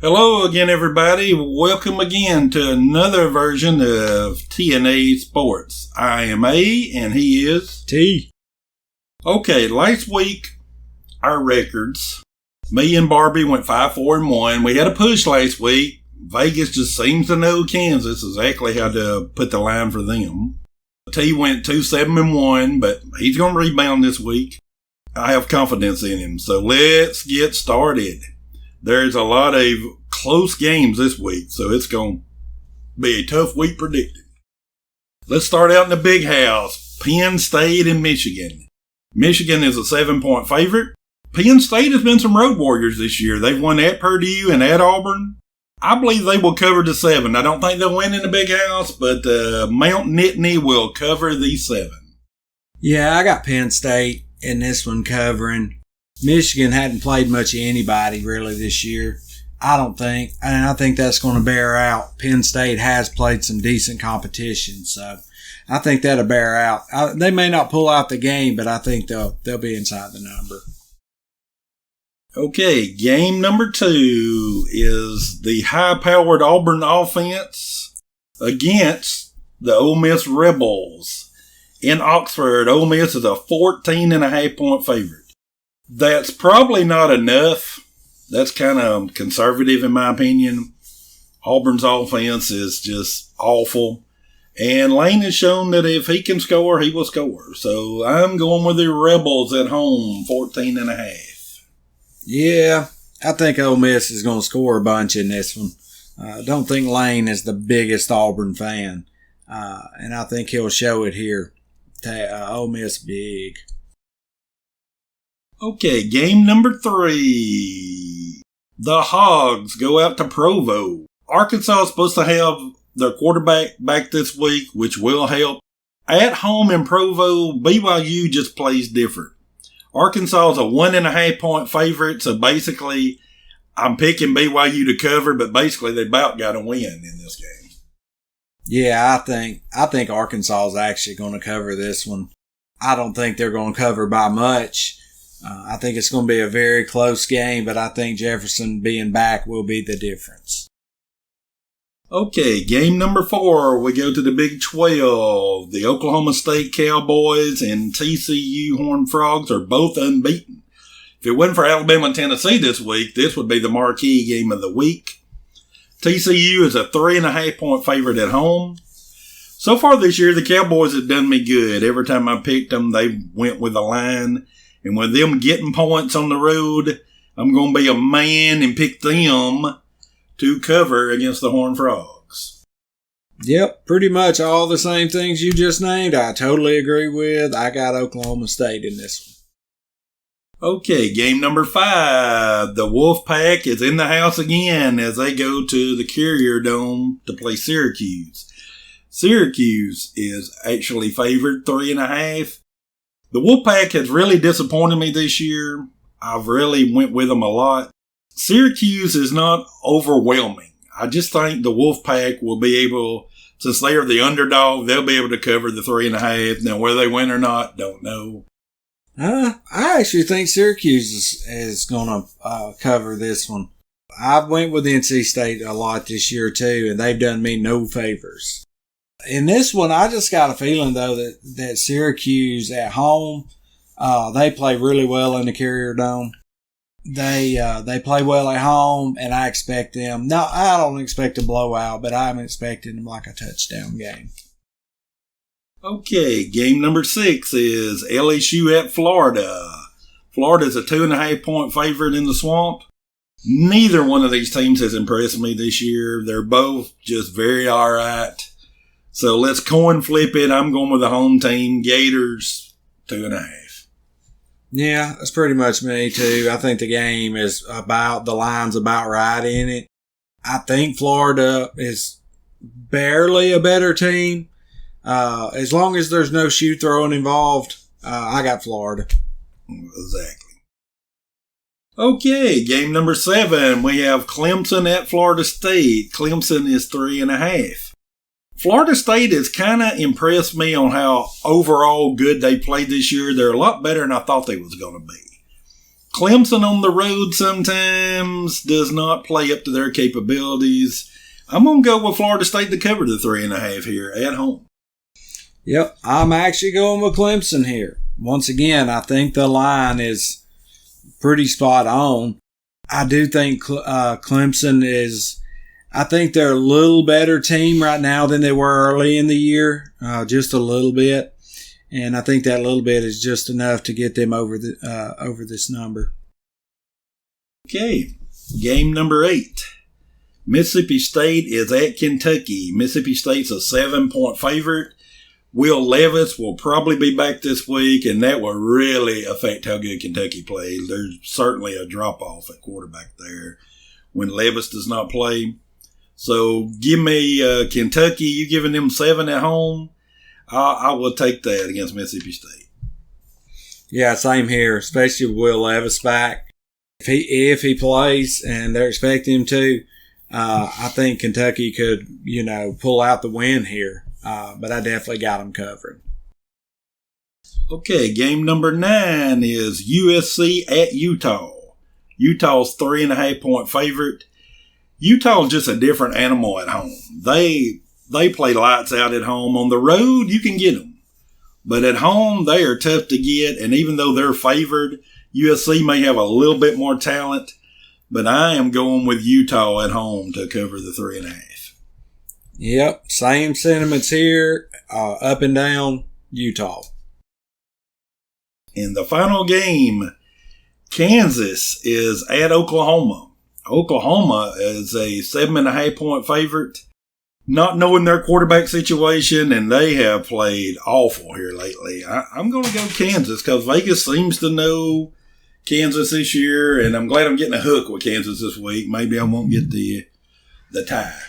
Hello again, everybody. Welcome again to another version of TNA Sports. I am A, and he is T. Okay, last week, our records. Me and Barbie went 5-4-1. We had a push last week. Vegas just seems to know Kansas exactly how to put the line for them. T went 2-7-1, but he's going to rebound this week. I have confidence in him. So let's get started. There's a lot of close games this week, so it's going to be a tough week predicted. Let's start out in the big house. Penn State and Michigan. Michigan is a 7-point favorite. Penn State has been some road warriors this year. They've won at Purdue and at Auburn. I believe they will cover the 7. I don't think they'll win in the big house, but Mount Nittany will cover the 7. Yeah, I got Penn State in this one covering. Michigan hadn't played much of anybody really this year. I think that's going to bear out. Penn State has played some decent competition, so I think that'll bear out. They may not pull out the game, but I think they'll be inside the number. Okay, game number 2 is the high-powered Auburn offense against the Ole Miss Rebels. In Oxford, Ole Miss is a 14.5-point favorite. That's probably not enough. That's kind of conservative in my opinion. Auburn's offense is just awful. And Lane has shown that if he can score, he will score. So I'm going with the Rebels at home, 14.5. Yeah, I think Ole Miss is going to score a bunch in this one. I don't think Lane is the biggest Auburn fan. And I think he'll show it here. Ole Miss big. Okay, game number 3. The Hogs go out to Provo. Arkansas is supposed to have their quarterback back this week, which will help. At home in Provo, BYU just plays different. Arkansas is a 1.5-point favorite, so basically I'm picking BYU to cover, but basically they about got to win in this game. Yeah, I think Arkansas is actually going to cover this one. I don't think they're going to cover by much. I think it's going to be a very close game, but I think Jefferson being back will be the difference. Okay, game number 4, we go to the Big 12. The Oklahoma State Cowboys and TCU Horned Frogs are both unbeaten. If it wasn't for Alabama and Tennessee this week, this would be the marquee game of the week. TCU is a 3.5-point favorite at home. So far this year, the Cowboys have done me good. Every time I picked them, they went with a line. And with them getting points on the road, I'm going to be a man and pick them to cover against the Horned Frogs. Yep, pretty much all the same things you just named. I totally agree with. I got Oklahoma State in this one. Okay, game number 5. The Wolfpack is in the house again as they go to the Carrier Dome to play Syracuse. Syracuse is actually favored 3.5. The Wolfpack has really disappointed me this year. I've really went with them a lot. Syracuse is not overwhelming. I just think the Wolfpack will be able, since they are the underdog, they'll be able to cover the 3.5. Now, whether they win or not, don't know. I actually think Syracuse is going to cover this one. I went with NC State a lot this year too, and they've done me no favors. In this one, I just got a feeling, though, that Syracuse at home, they play really well in the Carrier Dome. They play well at home, and I expect them. No, I don't expect a blowout, but I'm expecting them like a touchdown game. Okay, game number 6 is LSU at Florida. Florida's a 2.5-point favorite in the Swamp. Neither one of these teams has impressed me this year. They're both just very all right. So let's coin flip it. I'm going with the home team, Gators, 2.5. Yeah, that's pretty much me too. I think the game is the line's about right in it. I think Florida is barely a better team. As long as there's no shoe throwing involved, I got Florida. Exactly. Okay, game number 7. We have Clemson at Florida State. Clemson is 3.5. Florida State has kind of impressed me on how overall good they played this year. They're a lot better than I thought they was going to be. Clemson on the road sometimes does not play up to their capabilities. I'm going to go with Florida State to cover the 3.5 here at home. Yep, I'm actually going with Clemson here. Once again, I think the line is pretty spot on. I do think Clemson is, I think they're a little better team right now than they were early in the year, just a little bit. And I think that little bit is just enough to get them over this number. Okay, game number 8. Mississippi State is at Kentucky. Mississippi State's a 7-point favorite. Will Levis will probably be back this week, and that will really affect how good Kentucky plays. There's certainly a drop-off at quarterback there when Levis does not play. So give me Kentucky. You giving them 7 at home? I will take that against Mississippi State. Yeah, same here, especially with Will Levis back. If he plays, and they're expecting him to, I think Kentucky could, pull out the win here. But I definitely got them covered. Okay, game number 9 is USC at Utah. Utah's 3.5-point favorite. Utah's just a different animal at home. They play lights out at home. On the road, you can get them. But at home, they are tough to get. And even though they're favored, USC may have a little bit more talent. But I am going with Utah at home to cover the 3.5. Yep, same sentiments here, up and down, Utah. In the final game, Kansas is at Oklahoma. Oklahoma is a 7.5-point favorite. Not knowing their quarterback situation, and they have played awful here lately. I'm going to go Kansas because Vegas seems to know Kansas this year, and I'm glad I'm getting a hook with Kansas this week. Maybe I won't get the tie.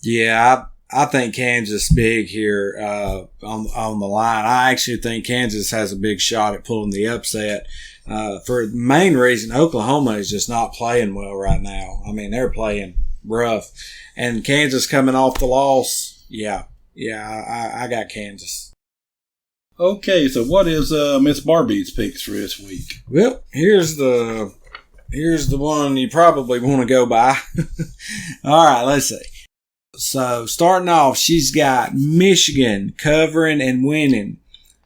Yeah, I think Kansas big here on the line. I actually think Kansas has a big shot at pulling the upset. For the main reason, Oklahoma is just not playing well right now. I mean, they're playing rough. And Kansas coming off the loss, I got Kansas. Okay, so what is Miss Barbie's picks for this week? Well, here's the one you probably want to go by. All right, let's see. So, starting off, she's got Michigan covering and winning.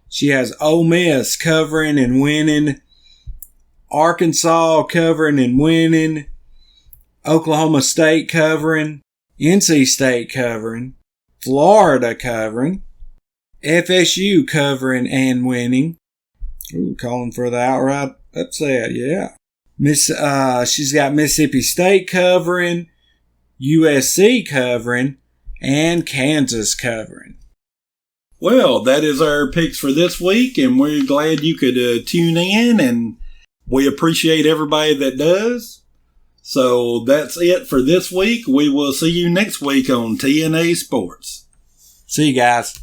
She has Ole Miss covering and winning. Arkansas covering and winning. Oklahoma State covering. NC State covering. Florida covering. FSU covering and winning. Ooh, calling for the outright upset, yeah. She's got Mississippi State covering. USC covering, and Kansas covering. Well, that is our picks for this week, and we're glad you could tune in, and we appreciate everybody that does. So that's it for this week. We will see you next week on TNA Sports. See you guys.